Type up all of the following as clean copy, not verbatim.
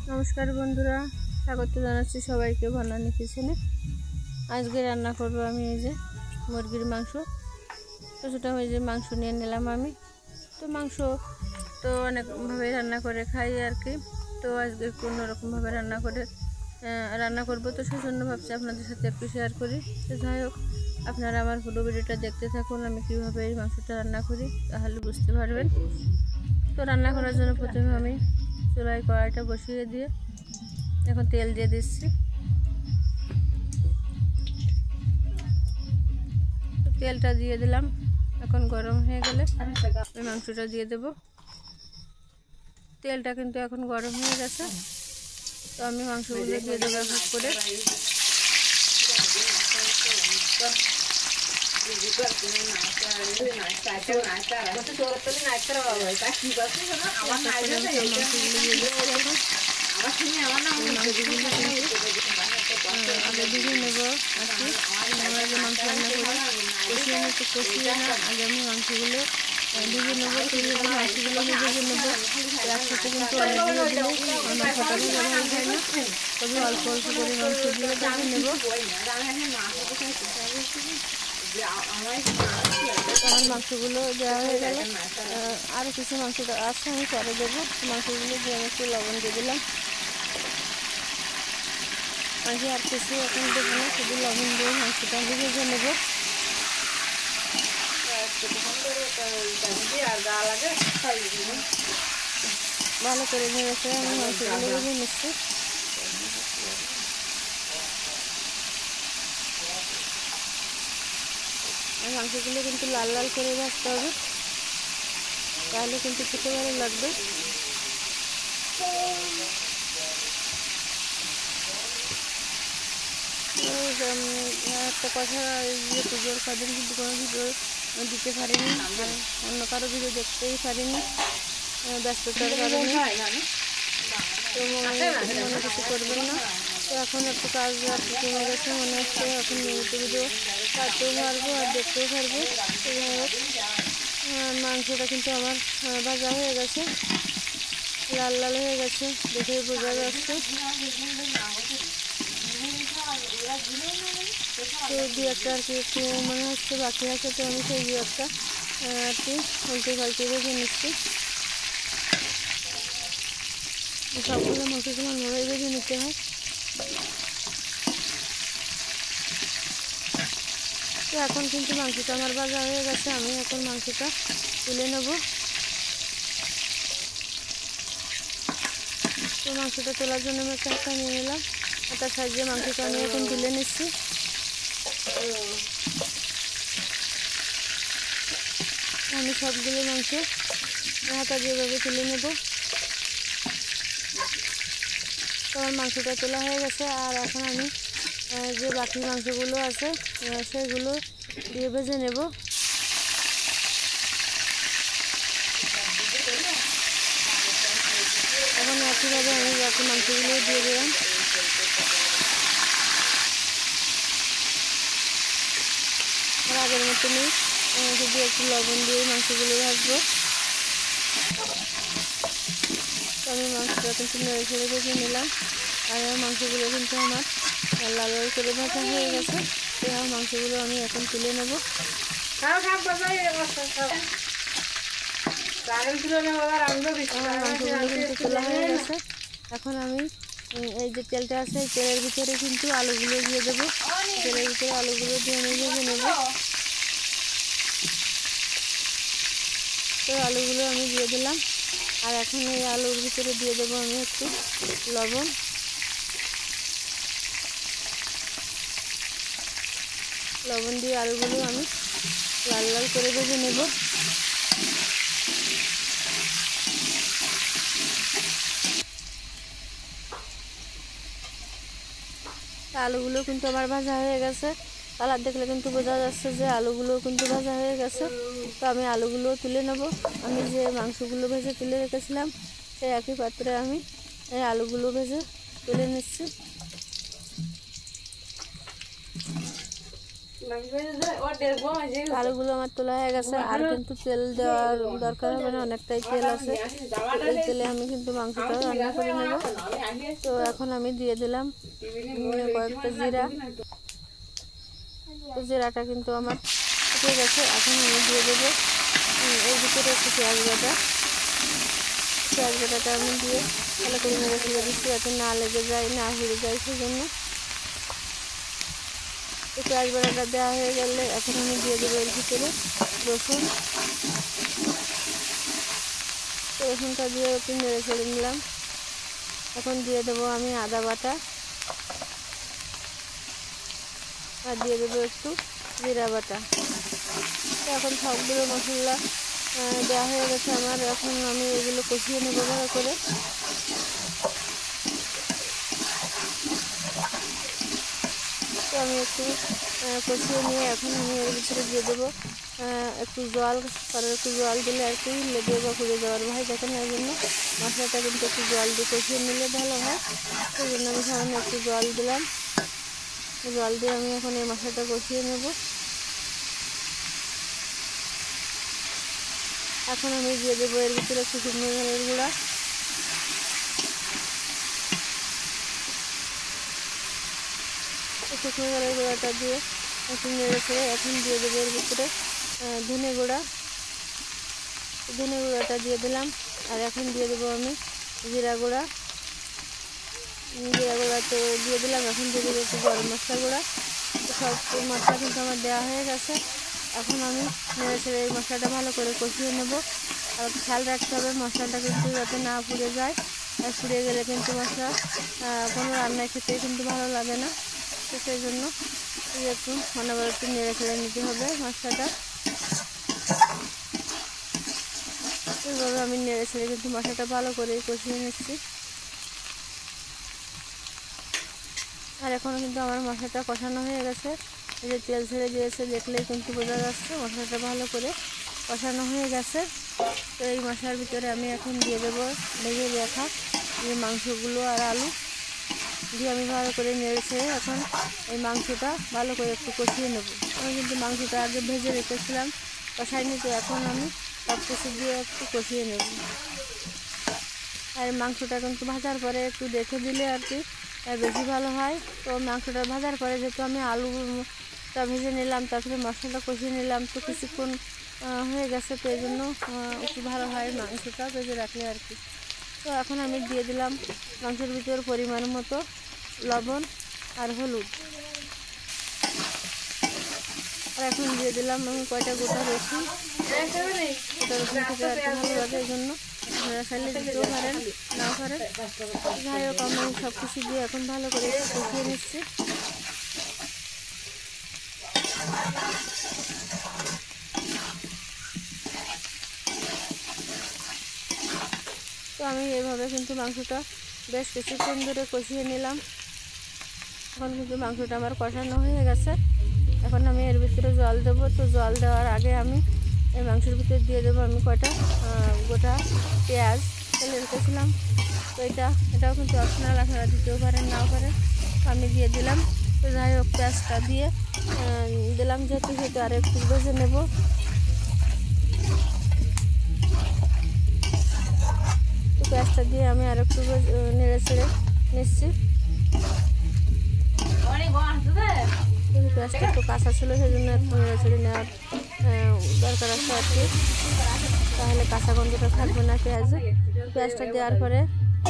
নমস্কার বন্ধুরা, স্বাগত জানাচ্ছি সবাইকে বনানী কিচেনে। আজকে রান্না করব আমি এই যে মুরগির মাংস। কিছুটা ওই যে মাংস নিয়ে নিলাম আমি। তো মাংস তো অনেকভাবে রান্না করে খাই আর কি। তো আজকে একটু অন্যরকমভাবে রান্না করব, তো সেজন্য ভাবছি আপনাদের সাথে একটু শেয়ার করি। তো যাই হোক, আপনারা আমার পুরো ভিডিওটা দেখতে থাকুন, আমি কীভাবে এই মাংসটা রান্না করি, তাহলে বুঝতে পারবেন। তো রান্না করার জন্য প্রথমে আমি চুলায় কড়াইটা বসিয়ে দিয়ে এখন তেল দিয়ে দিচ্ছি। তেলটা দিয়ে দিলাম, এখন গরম হয়ে গেলে আমি মাংসটা দিয়ে দেব। তেলটা কিন্তু এখন গরম হয়ে গেছে, তো আমি মাংসগুলো দিয়ে দেবো এক এক করে। আগে ভেজে নেব আর কি। আমরা যে মাংস রান্না করি কষিয়ে নিতে কষিয়ে না, আগে আমি মাংসগুলো ভেজে নেবো। মাংসগুলো ভেজে নেবো একসাথে, কিন্তু অনেকগুলো দিলে মাংসটা ভেজে ভালো হয় না, তবে অল্প অল্প করে মাংসগুলো ভেজে নেব। আমার মাংসগুলো দেওয়া হয়ে গেল, আরও কিছু মাংসটা আছে আমি পরে দেবো। মাংসগুলো দিয়ে আমি একটু লবণ দিয়ে দিলাম। মাংস আর কিছু এখন দেবো না, শুধু লবণ দিয়ে মাংসটা আমি ভেজে নেব। ভালো করে ভেজেছে, আমি মাংসগুলো ভেজে নিচ্ছি। মাংসগুলো কিন্তু লাল লাল করে ভাজতে হবে, তাহলে কিন্তু খেতে ভালো লাগবে। একটা কথা, যে পুজোর কদিন কিন্তু কোনো ভিডিও দিতে পারিনি, অন্য কারো ভিডিও দেখতেই পারিনি ব্যস্ততার কারণে। তো মনে কিছু করবেন না। তো এখন একটু কাজ আর কি কমে গেছে মনে হচ্ছে, এখন নিয়মিত ভিডিও কাটতেও পারবো আর দেখতেও পারবো। তো যাই হোক, মাংসটা কিন্তু আমার ভাজা হয়ে গেছে, লাল লাল হয়ে গেছে, দেখে বোঝা যাচ্ছে। তো দু একটা আর কি একটু মনে হচ্ছে বাকি আছে, তো আমি সেই দু একটা আর কি উল্টে পাল্টে ভেজে নিচ্ছি। সবগুলো মাংসগুলো নড়াই ভেজে নিতে হয়। তো এখন কিন্তু মাংসটা আমার ভাজা হয়ে গেছে, আমি এখন মাংসটা তুলে নেব। তো মাংসটা তোলার জন্য আমি একটা হাতা নিয়ে নিলাম, হাতার সাহায্যে মাংসটা আমি এখন তুলে নিচ্ছি। আমি সবগুলো মাংস হাতা যেভাবে তুলে নেব। তো আমার মাংসটা তোলা হয়ে গেছে, আর এখন আমি যে বাকি মাংসগুলো আছে সেগুলো দিয়ে ভেজে নেব। এখন একইভাবে আমি বাকি মাংসগুলো দিয়ে দিলাম। আর আগের মতনই শুধু একটু লবণ দিয়ে মাংসগুলো ভাজবো। তো আমি মাংসটা কিন্তু নেড়ে ছেড়ে ভেজে নিলাম, আর আমার মাংসগুলো কিন্তু আমার লাল লাল করে ভাজা হয়ে গেছে। তো আমার মাংসগুলো আমি এখন তুলে নেব। মাংসগুলো কিন্তু তোলা হয়ে গেছে। এখন আমি এই যে তেলটা আছে, এই তেলের ভিতরে কিন্তু আলুগুলো দিয়ে দেবো। তেলের ভিতরে আলুগুলো দিয়ে আমি ভেজে নেব। তো আলুগুলো আমি দিয়ে দিলাম, আর এখন এই আলুর ভিতরে দিয়ে দেবো আমি একটু লবণ। লবণ দিয়ে আলুগুলো আমি লাল লাল করে ভেজে নেব। আলুগুলো কিন্তু আমার ভাজা হয়ে গেছে, কালার দেখলে কিন্তু বোঝা যাচ্ছে যে আলুগুলো কিন্তু ভাজা হয়ে গেছে। তো আমি আলুগুলো তুলে নেব। আমি যে মাংসগুলো ভেজে তুলে রেখেছিলাম সেই একই পাত্রে আমি এই আলুগুলো ভেজে তুলে নিচ্ছি। আলুগুলো আমার তোলা হয়ে গেছে, আর কিন্তু তেল দেওয়ার দরকার হবে না, অনেকটাই তেল আছে। এই তেলে আমি কিন্তু মাংসটা রান্না করে নেব। তো এখন আমি দিয়ে দিলাম কয়েকটা জিরা। তো জিরাটা কিন্তু আমার ফুটে গেছে। এখন আমি দিয়ে দেবো এর ভিতরে একটু পেঁয়াজ বাটা। পেঁয়াজ বাটাটা আমি দিয়ে ভালো করে নেড়ে ফেলে দিচ্ছি, যাতে না লেগে যায়, না হয়ে যায়। সেজন্য পেঁয়াজ বাটাটা দেওয়া হয়ে গেলে এখন আমি দিয়ে দেবো এর ভিতরে রসুন। রসুনটা দিয়ে একটু নেড়ে ফেলে নিলাম। এখন দিয়ে দেবো আমি আদা বাটা, আর দিয়ে দেবো একটু জিরা বাটা। তো এখন সবগুলো মশলা দেওয়া হয়ে গেছে আমার। এখন আমি এগুলো কষিয়ে নেব ভালো করে। তো আমি একটু কষিয়ে নিয়ে এখন আমি এর ভিতরে দিয়ে দেবো একটু জল। কারণ একটু জল দিলে আর কি লেগে বা পুড়ে যাওয়ার ভয় থাকে না, এই জন্য মশলাটা কিন্তু একটু জল দিয়ে কষিয়ে নিলে ভালো হয়। সেই জন্য আমি সামান্য একটু জল দিলাম। জল দিয়ে আমি এখন এই মশলাটা কষিয়ে নেব। এখন আমি দিয়ে দেবো এর ভিতরে একটু শুকনো ঝালের গুঁড়া। শুকনো ঝালের গুঁড়াটা দিয়ে একটু নেড়ে ফেলে এখন দিয়ে দেবো এর ভিতরে ধনে গুঁড়া। ধনে গুঁড়াটা দিয়ে দিলাম। আর এখন দিয়ে দেবো আমি জিরা গুঁড়া। জিরা গুঁড়া তো দিয়ে দিলাম। এখন দিয়ে দেবো একটু গরম মশলা গুঁড়া। সব মশলা কিন্তু আমার দেওয়া হয়ে গেছে। এখন আমি নেড়ে ছেড়ে এই মশলাটা ভালো করে কষিয়ে নেব। আর খেয়াল রাখতে হবে মশলাটা কিন্তু যাতে না পুড়ে যায়। আর পুড়ে গেলে কিন্তু মশলা কোনো রান্নায় খেতে কিন্তু ভালো লাগে না। তো সেই জন্য একটু অনবরত একটু নেড়ে ছেড়ে নিতে হবে মশলাটা। এইভাবে আমি নেড়ে ছেড়ে কিন্তু মশলাটা ভালো করে কষিয়ে নিচ্ছি। আর এখনও কিন্তু আমার মশলাটা কষানো হয়ে গেছে। এই যে তেল ছেড়ে দিয়েছে, দেখলেই কিন্তু বোঝা যাচ্ছে মশলাটা ভালো করে কষানো হয়ে গেছে। তো এই মশলার ভিতরে আমি এখন দিয়ে দেবো ভেজে রাখা এই মাংসগুলো আর আলু দিয়ে আমি ভালো করে নেড়েছে। এখন এই মাংসটা ভালো করে একটু কষিয়ে নেব। আমি কিন্তু মাংসটা আগে ভেজে রেখেছিলাম, কষাইনি। তো এখন আমি সব কিছু দিয়ে একটু কষিয়ে নেব। আর মাংসটা কিন্তু ভাজার পরে একটু দেখে দিলে আর কি বেশি ভালো হয়। তো মাংসটা ভাজার পরে যেহেতু আমি আলুটা ভেজে নিলাম, তারপরে মশলাটা কষিয়ে নিলাম, তো কিছুক্ষণ হয়ে গেছে। তো এই জন্য একটু ভালো হয় মাংসটা ভেজে রাখলে আর কি। তো এখন আমি দিয়ে দিলাম মাংসের ভিতর পরিমাণ মতো লবণ আর হলুদ। আর এখন দিয়ে দিলাম আমি কয়টা গোটা রসুন। গোটা রসুন খেতে আর কি ভালো লাগে, এই জন্য আপনারা চাইলে দিতেও পারেন, নাও পারেন। যাই হোক আমি সব কিছু দিয়ে এখন ভালো করে কষিয়ে নিচ্ছি। তো আমি এইভাবে কিন্তু মাংসটা বেশ কিছুক্ষণ ধরে কষিয়ে নিলাম। এখন কিন্তু মাংসটা আমার কষানো হয়ে গেছে। এখন আমি এর ভিতরে জল দেবো। তো জল দেওয়ার আগে আমি এই মাংসের ভিতরে দিয়ে দেবো আমি কয়টা গোটা পেঁয়াজ ফেলে রেখেছিলাম। তো এটাও কিন্তু অপশনাল, আপনারা দিতেও পারেন, নাও পারেন। আমি দিয়ে দিলাম। তো যাই হোক পেঁয়াজটা দিয়ে দিলাম যেহেতু সেটা আর একটু ভেজে নেব। তো পেঁয়াজটা দিয়ে আমি আর একটু নেড়ে ছেড়ে নিচ্ছি। পেঁয়াজটা একটু কাঁচা ছিল, সেই জন্য একটু নেড়ে ছেড়ে নেওয়ার দরকার আছে আর কি, তাহলে কাঁচা গন্ধটা থাকবে না পেঁয়াজে। পেঁয়াজটা দেওয়ার পরে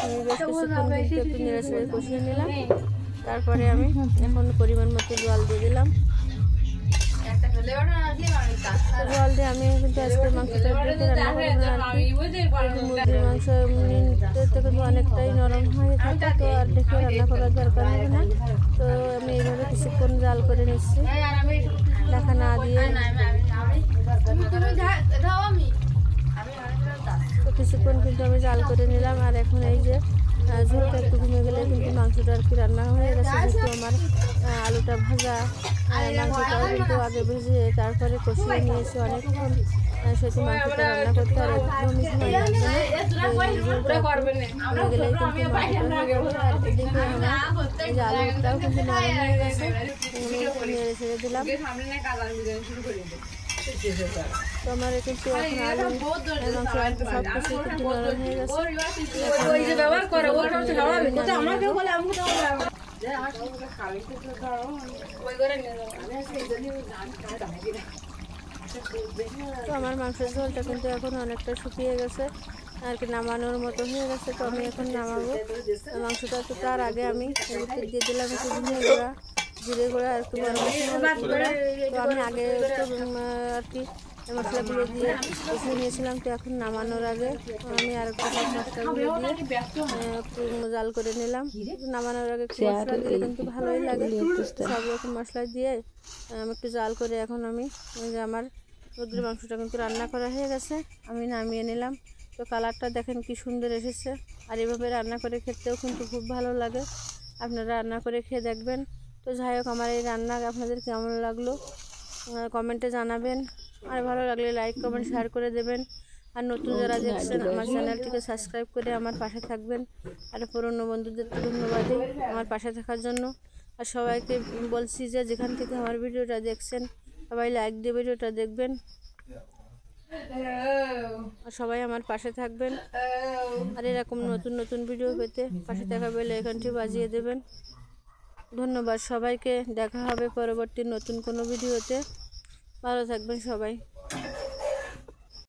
আমি বেশ কিছুক্ষণ কিন্তু একটু নেড়ে ছেড়ে কষিয়ে নিলাম। তারপরে আমি এখন পরিমাণ মতো জল দিয়ে দিলাম। জল দিয়ে আমি কিন্তু আজকে মাংসটা রান্না করবো না আর কি। মুরগির মাংস কিন্তু অনেকটাই নরম হয়ে থাকে, তো আর দেখে রান্না করার দরকার হবে না। তো আমি এইভাবে কিছুক্ষণ জাল করে নিচ্ছি, ঢাকা না দিয়ে। তো কিছুক্ষণ কিন্তু আমি জাল করে নিলাম। আর এখন এই যে ঝোলটা একটু কমে গেলে কিন্তু মাংস মাংসটা আর কি রান্না হয়ে গেছে। যেহেতু আমার আলুটা ভাজা, মাংসটাও কিন্তু আগে ভেজে তারপরে কষিয়ে নিয়েছি অনেকক্ষণ, সেহেতু মাংসটা রান্না করতে আর একদমই সময় লাগবে না। হয়ে গেলেই কিন্তু মাংসটা হয়ে যাবে। আর এদিকে আমার এই যে আলুটাও কিন্তু নরম হয়ে গেছে, নেড়ে ছেড়ে দিলাম। তো আমার কিন্তু এখন আলু মাংস সব কিছু কিন্তু নরম হয়ে গেছে। তো আমার মাংসের ঝোলটা কিন্তু এখন অনেকটা শুকিয়ে গেছে আর কি, নামানোর মতো হয়ে গেছে। তো আমি এখন নামাবো মাংসটা। তো তার আগে আমি দিয়ে দিলাম একটু ধনিয়া গুঁড়া, জিরে গুঁড়া আর একটু গরম মশলা গুঁড়া। তো আমি আগে একটু আর কি মশলাগুলো দিয়ে কষিয়ে নিয়েছিলাম। তো এখন নামানোর আগে আমি আর একটু সব মশলাগুলো দিয়ে একটু জাল করে নিলাম। নামানোর আগে একটু মশলা দিলে কিন্তু ভালোই লাগে। সব রকম মশলা দিয়ে আমি একটু জাল করে এখন আমি আমার মুরগির মাংসটা কিন্তু রান্না করা হয়ে গেছে, আমি নামিয়ে নিলাম। তো কালারটা দেখেন কি সুন্দর এসেছে। আর এভাবে রান্না করে খেতেও কিন্তু খুব ভালো লাগে, আপনারা রান্না করে খেয়ে দেখবেন। তো যাই হোক, আমার এই রান্না আপনাদের কেমন লাগলো কমেন্টে জানাবেন। আর ভালো লাগলে লাইক কমেন্ট শেয়ার করে দেবেন। আর নতুন যারা দেখছেন আমার চ্যানেলটিকে সাবস্ক্রাইব করে আমার পাশে থাকবেন। আর পুরনো বন্ধুদের ধন্যবাদ আমার পাশে থাকার জন্য। আর সবাইকে বলছি যে যেখান থেকে আমার ভিডিওটা দেখছেন সবাই লাইক দিয়ে ভিডিওটা দেখবেন, আর সবাই আমার পাশে থাকবেন। আর এরকম নতুন নতুন ভিডিও পেতে পাশে থাকা বেল আইকনটি বাজিয়ে দেবেন। ধন্যবাদ সবাইকে, দেখা হবে পরবর্তী নতুন কোনো ভিডিওতে। ভালো থাকবেন সবাই।